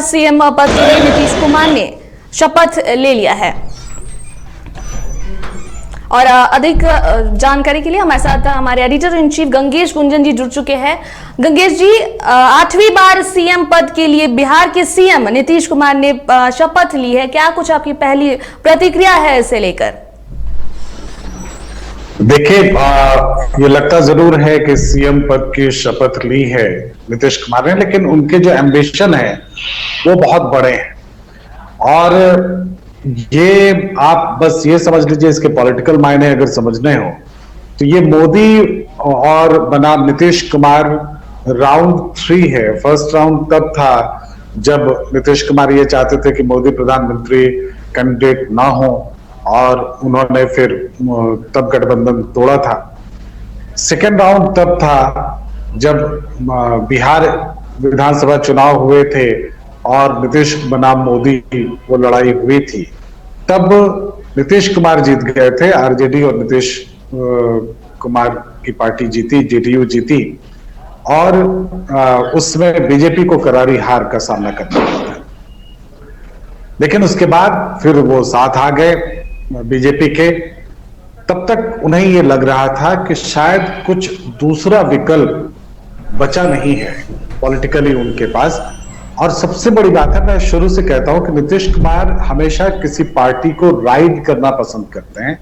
CM पद के लिए नीतीश कुमार ने शपथ ले लिया है। और अधिक जानकारी के लिए हमारे साथ हमारे editor in chief Gangesh Gunjan ji जुड़ चुके हैं। गंगेश जी, 8वीं बार सीएम पद के लिए बिहार के सीएम नीतीश कुमार ने शपथ ली है, क्या कुछ आपकी पहली प्रतिक्रिया है इसे लेकर? देखिए, ये लगता जरूर है कि सीएम पद की शपथ ली है नीतीश कुमार ने, लेकिन उनके जो एम्बिशन है वो बहुत बड़े हैं। और ये आप बस ये समझ लीजिए, इसके पॉलिटिकल मायने अगर समझने हो तो ये मोदी और बनाम नीतीश कुमार राउंड 3 है। फर्स्ट राउंड तब था जब नीतीश कुमार ये चाहते थे कि मोदी प्रधानमंत्री कैंडिडेट ना हो, और उन्होंने फिर तब गठबंधन तोड़ा था। सेकेंड राउंड तब था जब बिहार विधानसभा चुनाव हुए थे और नीतीश बनाम मोदी वो लड़ाई हुई थी। तब नीतीश कुमार जीत गए थे, आरजेडी और नीतीश कुमार की पार्टी जीती, जेडीयू जीती, और उसमें बीजेपी को करारी हार का सामना करना पड़ा था। लेकिन उसके बाद फिर वो साथ आ गए बीजेपी के। तब तक उन्हें ये लग रहा था कि शायद कुछ दूसरा विकल्प बचा नहीं है पॉलिटिकली उनके पास। और सबसे बड़ी बात है, मैं शुरू से कहता हूं कि नीतीश कुमार हमेशा किसी पार्टी को राइड करना पसंद करते हैं,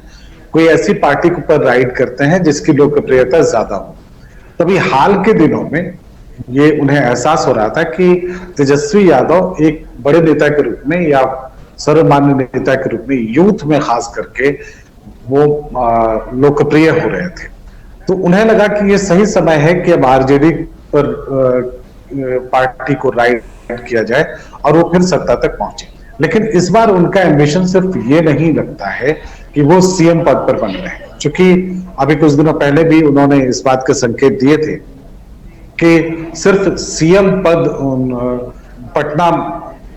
कोई ऐसी पार्टी के ऊपर राइड करते हैं जिसकी लोकप्रियता ज्यादा हो। तभी हाल के दिनों में ये उन्हें एहसास हो रहा था कि तेजस्वी यादव एक बड़े नेता के रूप में या सर्वमान्य नेता के रूप में यूथ में खास करके वो लोकप्रिय हो रहे थे। तो उन्हें लगा कि ये सही समय है कि अब आरजेडी पर पार्टी को राइड किया जाए और वो फिर सत्ता तक पहुंचे। लेकिन इस बार उनका एम्बिशन सिर्फ ये नहीं लगता है कि वो सीएम पद पर बन रहे हैं, क्योंकि अभी कुछ दिनों पहले भी उन्होंने इस बात के संकेत दिए थे कि सिर्फ सीएम पद पटना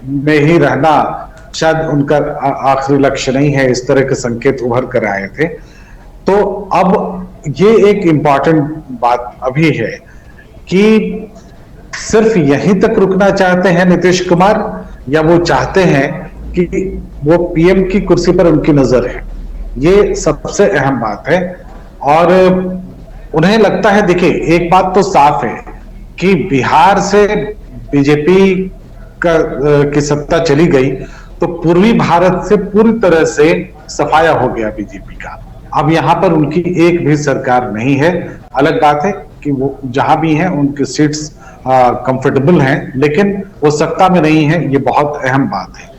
में ही रहना शायद उनका आखिरी लक्ष्य नहीं है। इस तरह के संकेत उभर कर आए थे। तो अब ये एक इंपॉर्टेंट बात अभी है कि सिर्फ यहीं तक रुकना चाहते हैं नीतीश कुमार, या वो चाहते हैं कि वो पीएम की कुर्सी पर उनकी नजर है। ये सबसे अहम बात है। और उन्हें लगता है, देखिए एक बात तो साफ है कि बिहार से बीजेपी की सत्ता चली गई तो पूर्वी भारत से पूरी तरह से सफाया हो गया बीजेपी का। अब यहां पर उनकी एक भी सरकार नहीं है। अलग बात है कि वो जहां भी हैं उनकी सीट्स कंफर्टेबल हैं, लेकिन वो सत्ता में नहीं है। ये बहुत अहम बात है।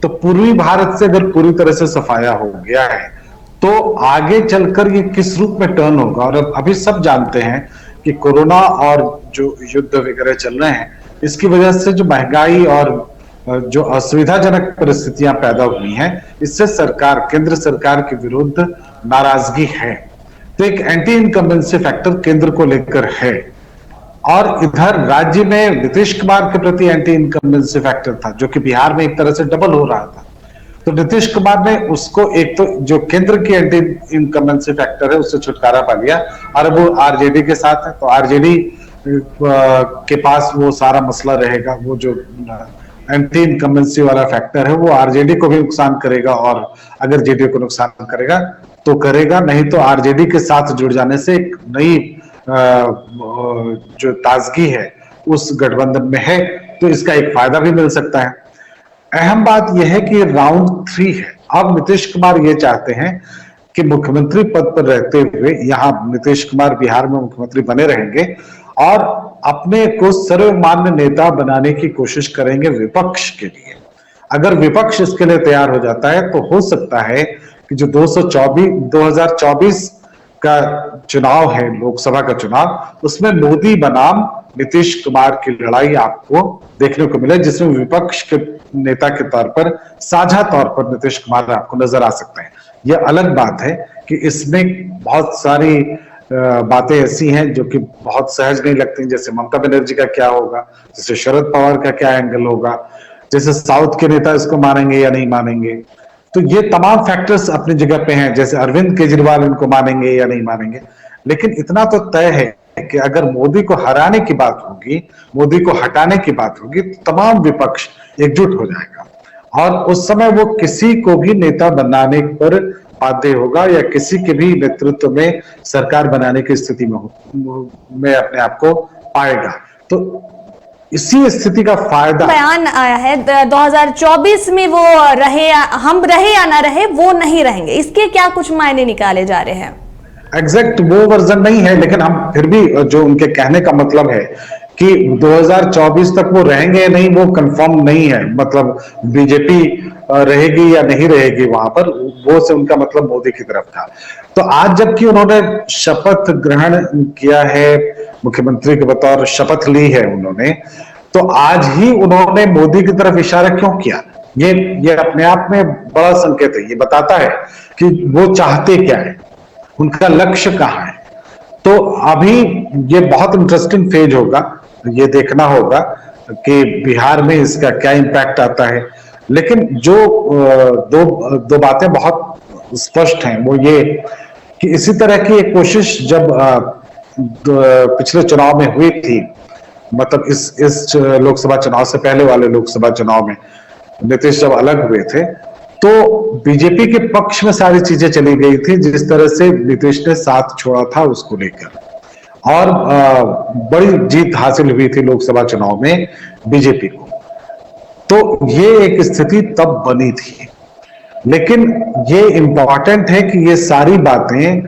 तो पूर्वी भारत से अगर पूरी तरह से सफाया हो गया है तो आगे चलकर ये किस रूप में टर्न होगा। और अभी सब जानते हैं कि कोरोना और जो युद्ध वगैरह चल रहे हैं, इसकी वजह से जो महंगाई और जो असुविधाजनक परिस्थितियां पैदा हुई हैं, इससे सरकार, केंद्र सरकार के विरुद्ध नाराजगी है। तो एक एंटी इनकम्बेंसी फैक्टर केंद्र को लेकर है, और इधर राज्य में नीतीश कुमार के प्रति एंटी इनकम्बेंसी फैक्टर था, जो कि बिहार में एक तरह से डबल हो रहा था। तो नीतीश कुमार ने उसको, एक तो जो केंद्र की एंटी इनकम्बेंसी फैक्टर है उससे छुटकारा पा लिया, और वो आरजेडी के साथ है। तो आरजेडी के पास वो सारा मसला रहेगा। वो जो एंटी इनकम्बेंसी वाला फैक्टर है वो आरजेडी को भी नुकसान करेगा, और अगर जेडीयू को नुकसान करेगा तो करेगा, नहीं तो आरजेडी के साथ जुड़ जाने से एक नई जो ताजगी है उस गठबंधन में है, तो इसका एक फायदा भी मिल सकता है। अहम बात यह है कि राउंड 3 है। अब नीतीश कुमार ये चाहते हैं कि मुख्यमंत्री पद पर रहते हुए यहां नीतीश कुमार बिहार में मुख्यमंत्री बने रहेंगे और अपने को सर्वमान्य नेता बनाने की कोशिश करेंगे विपक्ष के लिए। अगर विपक्ष इसके लिए तैयार हो जाता है तो हो सकता है कि जो 2024 का चुनाव है, लोकसभा का चुनाव, उसमें मोदी बनाम नीतीश कुमार की लड़ाई आपको देखने को मिले, जिसमें विपक्ष के नेता के तौर पर, साझा तौर पर नीतीश कुमार आपको नजर आ सकते हैं। यह अलग बात है कि इसमें बहुत सारी बातें ऐसी हैं जो कि बहुत सहज नहीं लगती, जैसे ममता बनर्जी का क्या होगा, जैसे शरद पवार का क्या एंगल होगा, जैसे साउथ के नेता इसको मानेंगे या नहीं मानेंगे। तो ये तमाम फैक्टर्स अपनी जगह पे हैं, जैसे अरविंद केजरीवाल इनको मानेंगे या नहीं मानेंगे। लेकिन इतना तो तय है कि अगर मोदी को हराने की बात होगी, मोदी को हटाने की बात होगी, तो तमाम विपक्ष एकजुट हो जाएगा और उस समय वो किसी को भी नेता बनाने पर बाध्य होगा या किसी के भी नेतृत्व में सरकार बनाने की स्थिति में अपने आप को पाएगा। तो इसी स्थिति का फायदा बयान आया है 2024 में वो हम रहे या ना रहे वो नहीं रहेंगे, इसके क्या कुछ मायने निकाले जा रहे हैं? एग्जैक्ट वो वर्जन नहीं है, लेकिन हम फिर भी जो उनके कहने का मतलब है कि 2024 तक वो रहेंगे या नहीं वो कंफर्म नहीं है, मतलब बीजेपी रहेगी या नहीं रहेगी वहां पर, वो से उनका मतलब मोदी की तरफ था। तो आज जबकि उन्होंने शपथ ग्रहण किया है, मुख्यमंत्री के बतौर शपथ ली है उन्होंने, तो आज ही उन्होंने मोदी की तरफ इशारा क्यों किया? ये अपने आप में बड़ा संकेत है, ये बताता है कि वो चाहते क्या है, उनका लक्ष्य कहाँ है। तो अभी ये बहुत इंटरेस्टिंग फेज होगा, ये देखना होगा कि बिहार में इसका क्या इम्पैक्ट आता है। लेकिन जो दो बातें बहुत स्पष्ट हैं वो ये कि इसी तरह की एक कोशिश जब पिछले चुनाव में हुई थी, मतलब इस लोकसभा चुनाव से पहले वाले लोकसभा चुनाव में नीतीश जब अलग हुए थे, तो बीजेपी के पक्ष में सारी चीजें चली गई थी, जिस तरह से नीतीश ने साथ छोड़ा था उसको लेकर, और बड़ी जीत हासिल हुई थी लोकसभा चुनाव में बीजेपी को। तो ये एक स्थिति तब बनी थी, लेकिन ये इंपॉर्टेंट है कि ये सारी बातें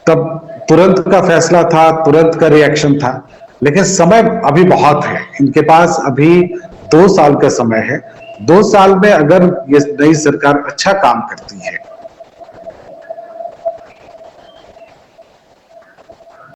तब तुरंत का फैसला था, तुरंत का रिएक्शन था, लेकिन समय अभी बहुत है, इनके पास अभी 2 साल का समय है। 2 साल में अगर ये नई सरकार अच्छा काम करती है